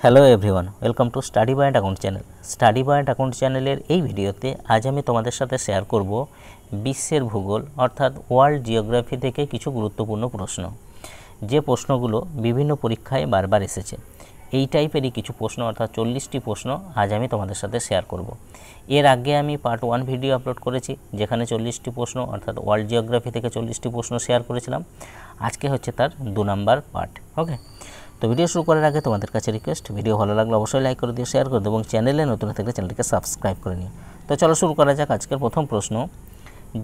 Hello everyone, welcome to study point account channel. Study point account চ্যানেলের এই ভিডিওতে আজ আমি তোমাদের সাথে শেয়ার করব বিশ্বের ভূগোল অর্থাৎ ওয়ার্ল্ড জিওগ্রাফি থেকে কিছু গুরুত্বপূর্ণ প্রশ্ন, যে প্রশ্নগুলো বিভিন্ন পরীক্ষায় বারবার এসেছে। এই টাইপেরই কিছু প্রশ্ন অর্থাৎ 40টি প্রশ্ন আজ আমি তোমাদের সাথে শেয়ার করব। এর আগে আমি পার্ট 1 ভিডিও আপলোড করেছি, যেখানে 40টি প্রশ্ন অর্থাৎ ওয়ার্ল্ড জিওগ্রাফি থেকে 40টি প্রশ্ন শেয়ার করেছিলাম। আজকে হচ্ছে তার 2 নাম্বার পার্ট। ওকে, তো ভিডিও শুরু করার আগে তোমাদের কাছে রিকোয়েস্ট, ভিডিও ভালো লাগলে অবশ্যই লাইক করে দিও, শেয়ার করে দিও এবং চ্যানেলে নতুন থাকলে চ্যানেলটিকে সাবস্ক্রাইব করে নিও। তো চলো শুরু করা যাক। আজকের প্রথম প্রশ্ন,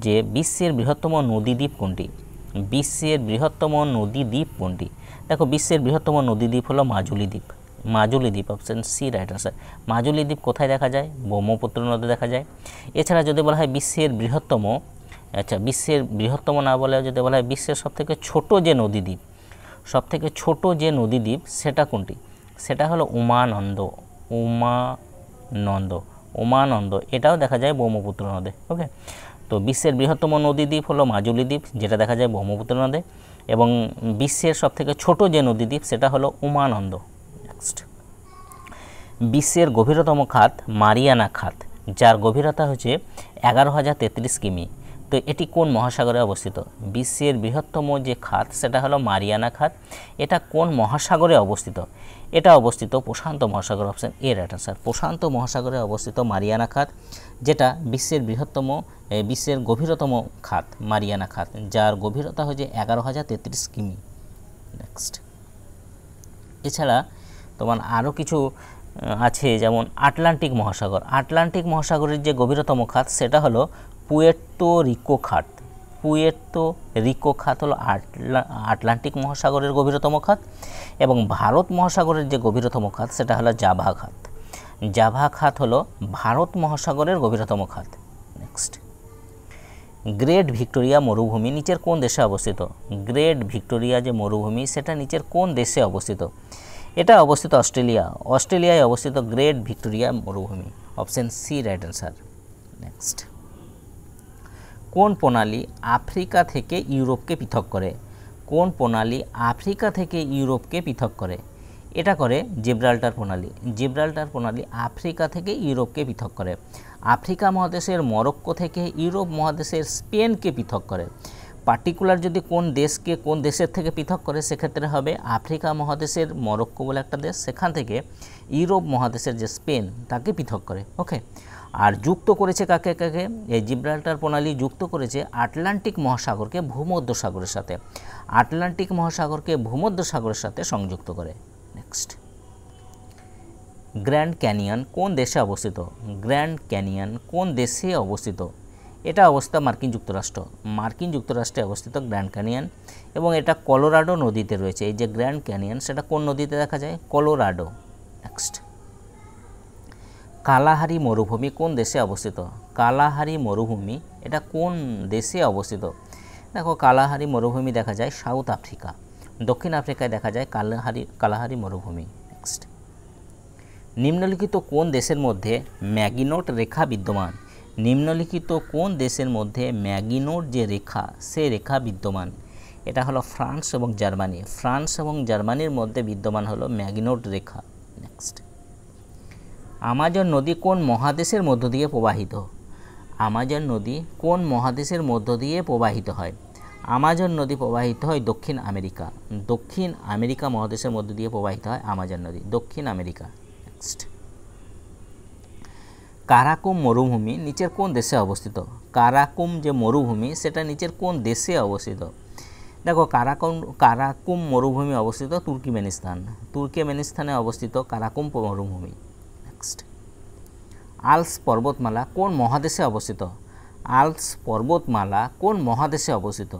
যে বিশ্বের বৃহত্তম নদীদ্বীপ কোনটি? বিশ্বের বৃহত্তম নদীদ্বীপ কোনটি? দেখো, বিশ্বের বৃহত্তম নদীদ্বীপ হলো মাজুলি দ্বীপ। মাজুলি দ্বীপ, option C right answer. Majuli দ্বীপ কোথায় দেখা যায়? ব্রহ্মপুত্র নদে দেখা যায়। এছাড়া যদি বলা হয় বিশ্বের বৃহত্তম, বিশ্বের বৃহত্তম না বলে যদি বলা হয় বিশ্বের সবথেকে ছোট যে নদীদ্বীপ, সবথেকে ছোট যে নদীদ্বীপ সেটা কোনটি? সেটা হলো উমানন্দ। উমানন্দ এটাও দেখা যায় ব্রহ্মপুত্র নদে। ওকে, তো বিশ্বের বৃহত্তম নদীদ্বীপ হলো মাজুলি দ্বীপ, যেটা দেখা যায় ব্রহ্মপুত্র নদে, এবং বিশ্বের সবথেকে ছোট যে নদীদ্বীপ সেটা হলো উমানন্দ। নেক্সট, বিশ্বের গভীরতম খাত মারিয়ানা খাত, যার গভীরতা হচ্ছে 11,033 কিমি। তো এটি কোন মহাসাগরে অবস্থিত? বিশ্বের বৃহত্তম যে খাত সেটা হলো মারিয়ানা খাত। এটা কোন মহাসাগরে অবস্থিত? এটা অবস্থিত প্রশান্ত মহাসাগর, অপশন এ রাইট আনসার। প্রশান্ত মহাসাগরে অবস্থিত মারিয়ানা খাত, যেটা বিশ্বের গভীরতম খাত মারিয়ানা খাত, যার গভীরতা হচ্ছে 11,033 কিমি। নেক্সট, এছাড়া তোমার আরও কিছু আছে, যেমন আটলান্টিক মহাসাগর। আটলান্টিক মহাসাগরের যে গভীরতম খাত সেটা হলো পুয়ের্তো রিকো খাত। পুয়ের্তো রিকো খাত হলো আটলান্টিক মহাসাগরের গভীরতম খাত, এবং ভারত মহাসাগরের যে গভীরতম খাত সেটা হলো জাভা খাত। জাভা খাত হলো ভারত মহাসাগরের গভীরতম খাত। নেক্সট, গ্রেট ভিক্টোরিয়া মরুভূমি নিচের কোন দেশে অবস্থিত? গ্রেট ভিক্টোরিয়া যে মরুভূমি সেটা নিচের কোন দেশে অবস্থিত? এটা অবস্থিত অস্ট্রেলিয়ায় অবস্থিত গ্রেট ভিক্টোরিয়া মরুভূমি, option C right answer. Next, কোন প্রণালী আফ্রিকা থেকে ইউরোপকে পৃথক করে? কোন প্রণালী আফ্রিকা থেকে ইউরোপকে পৃথক করে? এটা করে জিব্রাল্টার প্রণালী। জিব্রাল্টার প্রণালী আফ্রিকা থেকে ইউরোপকে পৃথক করে। আফ্রিকা মহাদেশের মরক্কো থেকে ইউরোপ মহাদেশের স্পেনকে পৃথক করে। পার্টিকুলার যদি কোন দেশকে কোন দেশের থেকে পৃথক করে, সেক্ষেত্রে হবে আফ্রিকা মহাদেশের মরক্কো বলে একটা দেশ, সেখান থেকে ইউরোপ মহাদেশের যে স্পেন তাকে পৃথক করে। ওকে, আর যুক্ত করেছে কাকে কাকে? এই জিব্রাল্টার প্রণালী যুক্ত করেছে আটলান্টিক মহাসাগরকে ভূমধ্যসাগরের সাথে। আটলান্টিক মহাসাগরকে ভূমধ্যসাগরের সাথে সংযুক্ত করে। নেক্সট, গ্র্যান্ড ক্যানিয়ন কোন দেশে অবস্থিত? গ্র্যান্ড ক্যানিয়ন কোন দেশে অবস্থিত? এটা অবস্থিত মার্কিন যুক্তরাষ্ট্র। মার্কিন যুক্তরাষ্ট্রে অবস্থিত গ্র্যান্ড ক্যানিয়ন, এবং এটা কলোরাডো নদীতে রয়েছে। এই যে গ্র্যান্ড ক্যানিয়ন সেটা কোন নদীতে দেখা যায়? কলোরাডো। নেক্সট, কালাহারি মরুভূমি কোন দেশে অবস্থিত? কালাহারি মরুভূমি এটা কোন দেশে অবস্থিত? দেখো, কালাহারি মরুভূমি দেখা যায় সাউথ আফ্রিকা, দক্ষিণ আফ্রিকায় দেখা যায় কালাহারি মরুভূমি। নেক্সট, নিম্নলিখিত কোন দেশের মধ্যে ম্যাগিনোট রেখা বিদ্যমান? নিম্নলিখিত কোন দেশের মধ্যে ম্যাগিনোট যে রেখা সে রেখা বিদ্যমান? এটা হলো ফ্রান্স এবং জার্মানি। ফ্রান্স এবং জার্মানির মধ্যে বিদ্যমান হলো ম্যাগিনোট রেখা। নেক্সট, আমাজন নদী কোন মহাদেশের মধ্য দিয়ে প্রবাহিত? আমাজন নদী কোন মহাদেশের মধ্য দিয়ে প্রবাহিত হয়? আমাজন নদী প্রবাহিত হয় দক্ষিণ আমেরিকা। দক্ষিণ আমেরিকা মহাদেশের মধ্য দিয়ে প্রবাহিত হয় আমাজন নদী, দক্ষিণ আমেরিকা। নেক্সট, কারাকুম মরুভূমি নিচের কোন দেশে অবস্থিত? কারাকুম যে মরুভূমি সেটা নিচের কোন দেশে অবস্থিত? দেখো, কারাকুম মরুভূমি অবস্থিত তুর্কমেনিস্তানে অবস্থিত কারাকুম মরুভূমি। নেক্সট, আল্পস পর্বতমালা কোন মহাদেশে অবস্থিত? আল্পস পর্বতমালা কোন মহাদেশে অবস্থিত?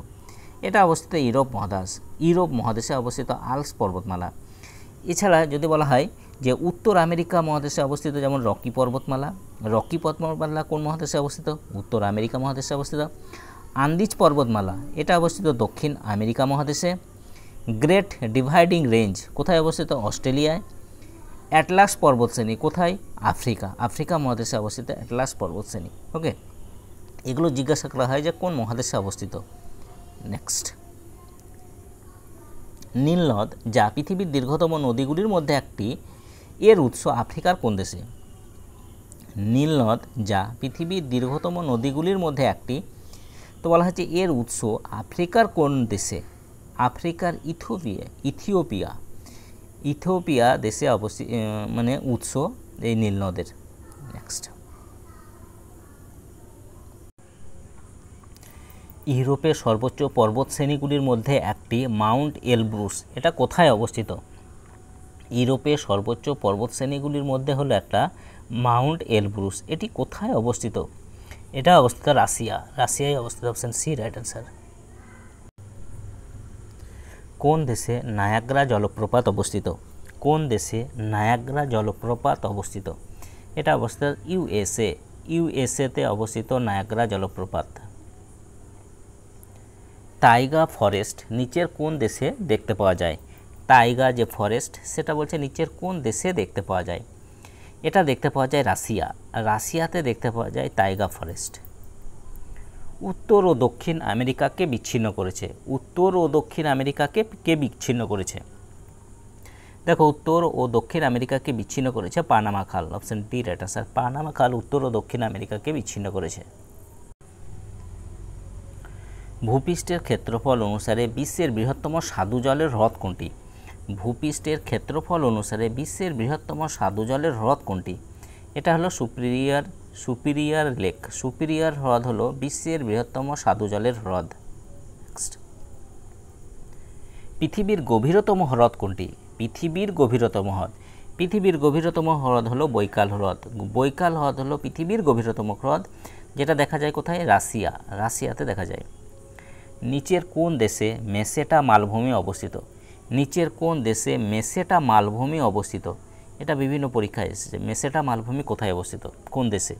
এটা অবস্থিত ইউরোপ মহাদেশে অবস্থিত আল্পস পর্বতমালা। এছাড়া যদি বলা হয় যে উত্তর আমেরিকা মহাদেশে অবস্থিত, যেমন রকি পর্বতমালা কোন মহাদেশে অবস্থিত? উত্তর আমেরিকা মহাদেশে অবস্থিত। আন্দিজ পর্বতমালা এটা অবস্থিত দক্ষিণ আমেরিকা মহাদেশে। গ্রেট ডিভাইডিং রেঞ্জ কোথায় অবস্থিত? অস্ট্রেলিয়ায়। অ্যাটলাস পর্বতশ্রেণী কোথায়? আফ্রিকা মহাদেশে অবস্থিত অ্যাটলাস পর্বতশ্রেণী। ওকে, এগুলো জিজ্ঞাসা করা হয় যে কোন মহাদেশে অবস্থিত। নেক্সট, নীল নদ যা পৃথিবীর দীর্ঘতম নদীগুলির মধ্যে একটি, এর উৎস আফ্রিকার কোন দেশে? নীল নদ যা পৃথিবীর দীর্ঘতম নদীগুলির মধ্যে একটি, তো বলা হচ্ছে এর উৎস আফ্রিকার কোন দেশে? আফ্রিকার ইথিওপিয়া দেশে অবস্থিত, মানে উৎস এই নীল নদের। নেক্সট, ইউরোপের সর্বোচ্চ পর্বতশ্রেণীগুলির মধ্যে একটি মাউন্ট এলব্রুস, এটা কোথায় অবস্থিত? ইউরোপের সর্বোচ্চ পর্বতশ্রেণীগুলির মধ্যে হলো একটা মাউন্ট এলব্রুস, এটি কোথায় অবস্থিত? এটা অবস্থিত রাশিয়ায় অবস্থিত। Option C right answer. কোন দেশে নায়াগ্রা জলপ্রপাত অবস্থিত? কোন দেশে নায়াগ্রা জলপ্রপাত অবস্থিত? এটা অবস্থিত ইউএসএতে অবস্থিত নায়াগ্রা জলপ্রপাত। টাইগা ফরেস্ট নিচের কোন দেশে দেখতে পাওয়া যায়? টাইগা যে ফরেস্ট সেটা বলছে নিচের কোন দেশে দেখতে পাওয়া যায়? এটা দেখতে পাওয়া যায় রাশিয়াতে দেখতে পাওয়া যায় টাইগা ফরেস্ট। উত্তর ও দক্ষিণ আমেরিকাকে বিচ্ছিন্ন করেছে। উত্তর ও দক্ষিণ আমেরিকাকে কে বিচ্ছিন্ন করেছে? দেখো, উত্তর ও দক্ষিণ আমেরিকাকে বিচ্ছিন্ন করেছে পানামা খাল। Option D right answer. Panama খাল উত্তর ও দক্ষিণ আমেরিকাকে বিচ্ছিন্ন করেছে। ভূপৃষ্ঠের ক্ষেত্রফল অনুসারে বিশ্বের বৃহত্তম স্বাদু জলের হ্রদ কোনটি? ভূপৃষ্ঠের ক্ষেত্রফল অনুসারে বিশ্বের বৃহত্তম স্বাদু জলের হ্রদ কোনটি? এটা হলো সুপিরিয়ার লেক। সুপিরিয়ার হ্রদ হলো বিশ্বের বৃহত্তম স্বাদু জলের হ্রদ। পৃথিবীর গভীরতম হ্রদ কোনটি? পৃথিবীর গভীরতম হ্রদ হলো বৈকাল হ্রদ। বৈকাল হ্রদ হলো পৃথিবীর গভীরতম হ্রদ, যেটা দেখা যায় কোথায়? রাশিয়াতে দেখা যায়। নিচের কোন দেশে মেসেটা মালভূমি অবস্থিত? নিচের কোন দেশে মেসেটা মালভূমি অবস্থিত? এটা বিভিন্ন পরীক্ষায় এসেছে। মেসেটা মালভূমি কোথায় অবস্থিত, কোন দেশে?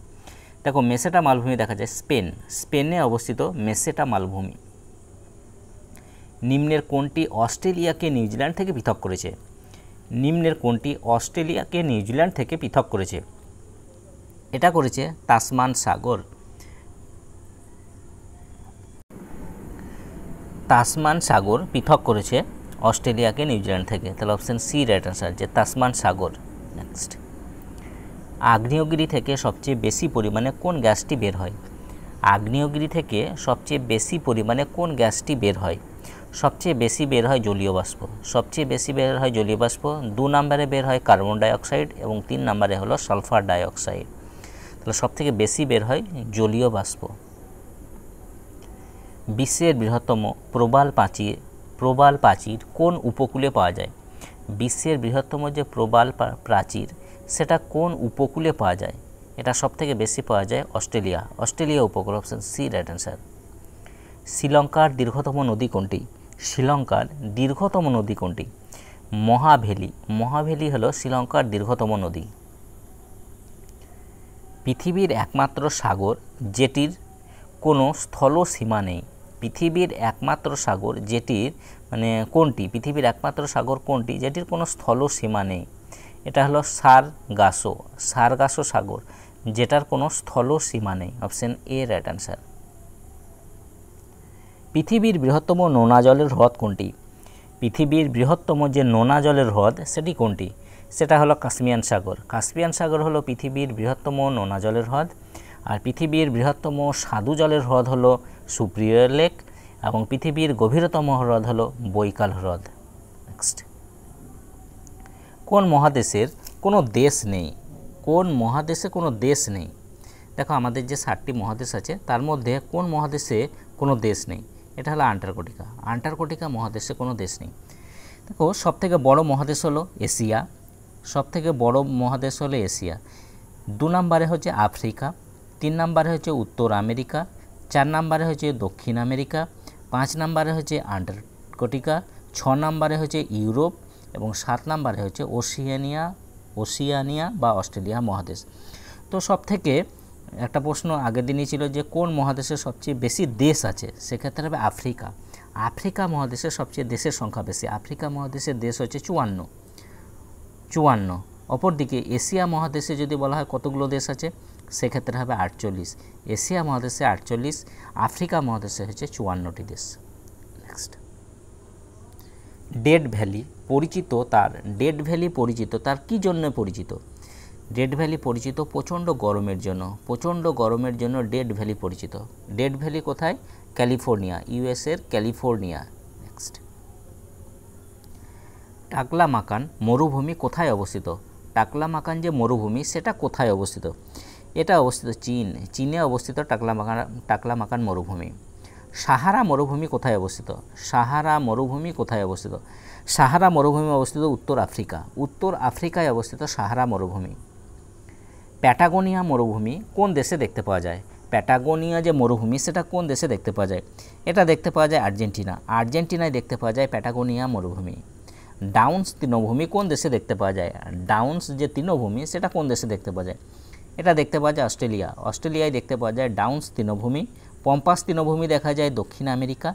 দেখো, মেসেটা মালভূমি দেখা যায় স্পেনে অবস্থিত মেসেটা মালভূমি। নিম্নের কোনটি অস্ট্রেলিয়াকে নিউজিল্যান্ড থেকে পৃথক করেছে? নিম্নের কোনটি অস্ট্রেলিয়াকে নিউজিল্যান্ড থেকে পৃথক করেছে? এটা করেছে তাসমান সাগর। তাসমান সাগর পৃথক করেছে অস্ট্রেলিয়াকে নিউজিল্যান্ড থেকে। তাহলে অপশন সি রাইট আনসার, যে তাসমান সাগর। নেক্সট, আগ্নেয়গিরি থেকে সবচেয়ে বেশি পরিমাণে কোন গ্যাসটি বের হয়? আগ্নেয়গিরি থেকে সবচেয়ে বেশি পরিমাণে কোন গ্যাসটি বের হয়? সবচেয়ে বেশি বের হয় জলীয় বাষ্প। 2 নম্বরে বের হয় কার্বন ডাইঅক্সাইড এবং 3 নম্বরে হলো সালফার ডাইঅক্সাইড। তাহলে সবথেকে বেশি বের হয় জলীয় বাষ্প। বিশ্বের বৃহত্তম প্রবাল প্রাচীর কোন উপকূলে পাওয়া যায়? বিশ্বের বৃহত্তম যে প্রবাল প্রাচীর সেটা কোন উপকূলে পাওয়া যায়? এটা সবথেকে বেশি পাওয়া যায় অস্ট্রেলিয়া উপকূল। Option C right answer. শ্রীলঙ্কার দীর্ঘতম নদী কোনটি? মহাভেলি হলো শ্রীলঙ্কার দীর্ঘতম নদী। পৃথিবীর একমাত্র সাগর যেটির কোনো স্থল সীমা নেই। পৃথিবীর একমাত্র সাগর যেটির কোনটি? পৃথিবীর একমাত্র সাগর কোনটি যেটির কোনো স্থল সীমা নেই? এটা হলো সারগাসো সাগর, যেটার কোনো স্থল সীমা নেই। Option A right answer. পৃথিবীর বৃহত্তম নোনা জলের হ্রদ কোনটি? পৃথিবীর বৃহত্তম যে নোনা জলের হ্রদ সেটি কোনটি? সেটা হলো কাস্পিয়ান সাগর হলো পৃথিবীর বৃহত্তম নোনা জলের হ্রদ। আর পৃথিবীর বৃহত্তম স্বাদু জলের হ্রদ হলো সুপিরিয়র লেক এবং পৃথিবীর গভীরতম হ্রদ হলো বৈকাল হ্রদ। নেক্সট, কোন মহাদেশের কোনো দেশ নেই? দেখো, আমাদের যে 7টি মহাদেশ আছে তার মধ্যে কোন মহাদেশে কোনো দেশ নেই? এটা হলো আন্টার্কটিকা মহাদেশে কোনো দেশ নেই। দেখো, সবথেকে বড় মহাদেশ হলো এশিয়া। 2 নম্বরে হচ্ছে আফ্রিকা, 3 নম্বরে হচ্ছে উত্তর আমেরিকা, 4 নম্বরে হচ্ছে দক্ষিণ আমেরিকা, 5 নম্বরে হচ্ছে আন্টার্কটিকা, 6 নম্বরে হচ্ছে ইউরোপ এবং 7 নম্বরে হচ্ছে ওশিয়ানিয়া বা অস্ট্রেলিয়া মহাদেশ। তো সবথেকে একটা প্রশ্ন আগের দিনই ছিল যে কোন মহাদেশে সবচেয়ে বেশি দেশ আছে, সেক্ষেত্রে হবে আফ্রিকা মহাদেশে সবচেয়ে দেশের সংখ্যা বেশি। আফ্রিকা মহাদেশের দেশ হচ্ছে 54। অপরদিকে এশিয়া মহাদেশে যদি বলা হয় কতগুলো দেশ আছে, সেক্ষেত্রে হবে 48। এশিয়া মহাদেশে 48, আফ্রিকা মহাদেশে হচ্ছে 54টি দেশ। নেক্সট, ডেথ ভ্যালি পরিচিত তার ডেথ ভ্যালি পরিচিত তার কী জন্য পরিচিত? ডেথ ভ্যালি পরিচিত প্রচণ্ড গরমের জন্য, প্রচণ্ড গরমের জন্য ডেথ ভ্যালি পরিচিত। ডেথ ভ্যালি কোথায়? ক্যালিফোর্নিয়া, ইউএসের ক্যালিফোর্নিয়া। নেক্সট, টাকলামাকান মরুভূমি কোথায় অবস্থিত? টাকলামাকান যে মরুভূমি সেটা কোথায় অবস্থিত? এটা অবস্থিত চীনে অবস্থিত টাকলামাকান মরুভূমি। সাহারা মরুভূমি কোথায় অবস্থিত? সাহারা মরুভূমি কোথায় অবস্থিত? সাহারা মরুভূমি অবস্থিত উত্তর আফ্রিকা, উত্তর আফ্রিকায় অবস্থিত সাহারা মরুভূমি। প্যাটাগোনিয়া মরুভূমি কোন দেশে দেখতে পাওয়া যায়? প্যাটাগোনিয়া যে মরুভূমি সেটা কোন দেশে দেখতে পাওয়া যায়? এটা দেখতে পাওয়া যায় আর্জেন্টিনা, আর্জেন্টিনায় দেখতে পাওয়া যায় প্যাটাগোনিয়া মরুভূমি। ডাউন্স তৃণভূমি কোন দেশে দেখতে পাওয়া যায়? ডাউন্স যে তৃণভূমি সেটা কোন দেশে দেখতে পাওয়া যায়? এটা দেখতে পাওয়া যায় অস্ট্রেলিয়া, অস্ট্রেলিয়ায় দেখতে পাওয়া যায় ডাউন্স তৃণভূমি। পম্পাস তৃণভূমি দেখা যায় দক্ষিণ আমেরিকা,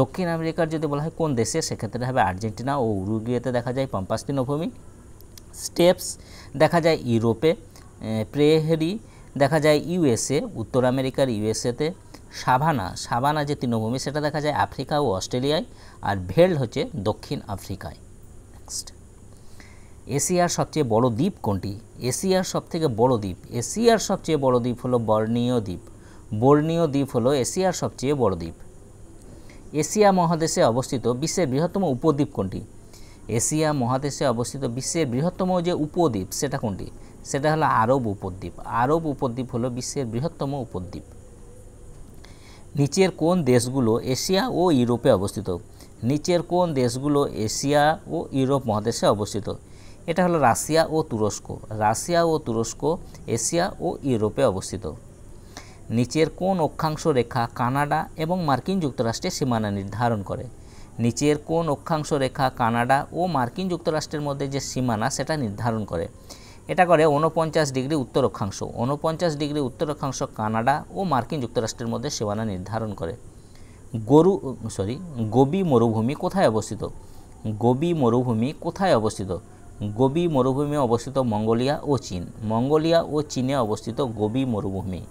দক্ষিণ আমেরিকার যদি বলা হয় কোন দেশে সেক্ষেত্রে হবে আর্জেন্টিনা ও উরুগুয়েতে দেখা যায় পম্পাস তৃণভূমি। স্টেপস দেখা যায় ইউরোপে, প্রেহেরি দেখা যায় ইউএসএ, উত্তর আমেরিকার ইউএসএতে। সাভানা যে তৃণভূমি সেটা দেখা যায় আফ্রিকা ও অস্ট্রেলিয়ায়, আর ভেল্ড হচ্ছে দক্ষিণ আফ্রিকায়। নেক্সট, এশিয়ার সবচেয়ে বড় দ্বীপ কোনটি? এশিয়ার সবথেকে বড় দ্বীপ, এশিয়ার সবচেয়ে বড় দ্বীপ হলো বর্নিও দ্বীপ। বর্নিও দ্বীপ হলো এশিয়ার সবচেয়ে বড় দ্বীপ। এশিয়া মহাদেশে অবস্থিত বিশ্বের বৃহত্তম উপদ্বীপ কোনটি? এশিয়া মহাদেশে অবস্থিত বিশ্বের বৃহত্তম যে উপদ্বীপ সেটা কোনটি? সেটা হলো আরব উপদ্বীপ। আরব উপদ্বীপ হলো বিশ্বের বৃহত্তম উপদ্বীপ। নিচের কোন দেশগুলো এশিয়া ও ইউরোপে অবস্থিত? নিচের কোন দেশগুলো এশিয়া ও ইউরোপ মহাদেশে অবস্থিত? এটা হলো রাশিয়া ও তুরস্ক। রাশিয়া ও তুরস্ক এশিয়া ও ইউরোপে অবস্থিত। নিচের কোন অক্ষাংশ রেখা কানাডা এবং মার্কিন যুক্তরাষ্ট্রের সীমানা নির্ধারণ করে? নিচের কোন অক্ষাংশ রেখা কানাডা ও মার্কিন যুক্তরাষ্ট্রের মধ্যে যে সীমানা সেটা নির্ধারণ করে? এটা করে 49 ডিগ্রি উত্তর অক্ষাংশ। 49 ডিগ্রি উত্তর অক্ষাংশ কানাডা ও মার্কিন যুক্তরাষ্ট্রের মধ্যে সীমানা নির্ধারণ করে। গোবি মরুভূমি কোথায় অবস্থিত? গোবি মরুভূমি কোথায় অবস্থিত? গোবি মরুভূমি অবস্থিত মঙ্গোলিয়া ও চীন। মঙ্গোলিয়া ও চীনে অবস্থিত গোবি মরুভূমি।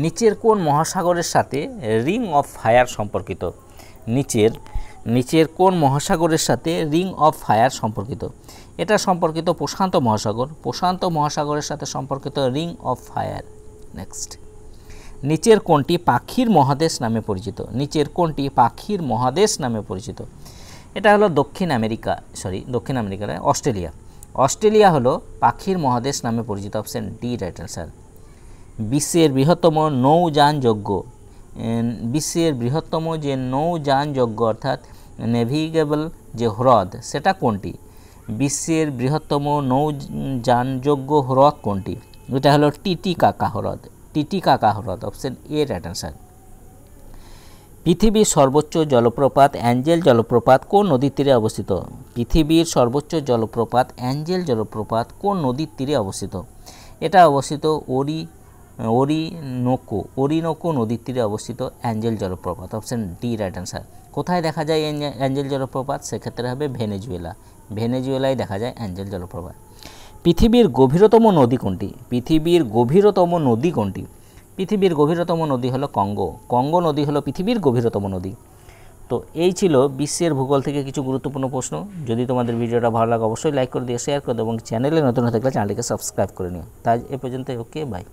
নিচের কোন মহাসাগরের সাথে রিং অফ ফায়ার সম্পর্কিত? নিচের কোন মহাসাগরের সাথে রিং অফ ফায়ার সম্পর্কিত? এটা সম্পর্কিত প্রশান্ত মহাসাগর। প্রশান্ত মহাসাগরের সাথে সম্পর্কিত রিং অফ ফায়ার। নেক্সট, নিচের কোনটি পাখির মহাদেশ নামে পরিচিত? নিচের কোনটি পাখির মহাদেশ নামে পরিচিত? এটা হলো দক্ষিণ আমেরিকা নয়, অস্ট্রেলিয়া। অস্ট্রেলিয়া হলো পাখির মহাদেশ নামে পরিচিত। Option D right answer. বিশ্বের বৃহত্তম যে নৌযানযোগ্য অর্থাৎ নেভিগেবল যে হ্রদ সেটা কোনটি? বিশ্বের বৃহত্তম নৌযানযোগ্য হ্রদ কোনটি? এটা হলো টিটিকাকা হ্রদ। Option A right answer. পৃথিবীর সর্বোচ্চ জলপ্রপাত অ্যাঞ্জেল জলপ্রপাত কোন নদীর তীরে অবস্থিত? পৃথিবীর সর্বোচ্চ জলপ্রপাত অ্যাঞ্জেল জলপ্রপাত কোন নদীর তীরে অবস্থিত? এটা অবস্থিত ওরিনোকো নদীর তীরে অবস্থিত অ্যাঞ্জেল জলপ্রপাত। Option D right answer. কোথায় দেখা যায় অ্যাঞ্জেল জলপ্রপাত? সেক্ষেত্রে হবে ভেনেজুয়েলায় দেখা যায় অ্যাঞ্জেল জলপ্রপাত। পৃথিবীর গভীরতম নদী কোনটি? পৃথিবীর গভীরতম নদী হলো কঙ্গো নদী হলো পৃথিবীর গভীরতম নদী। তো এই ছিল বিশ্বের ভূগোল থেকে কিছু গুরুত্বপূর্ণ প্রশ্ন। যদি তোমাদের ভিডিওটা ভালো লাগে অবশ্যই লাইক করে দিও, শেয়ার করে দিও এবং চ্যানেলে নতুন হয়ে থাকলে চ্যানেলটিকে সাবস্ক্রাইব করে নিও। তাই এ পর্যন্ত, ওকে, বাই।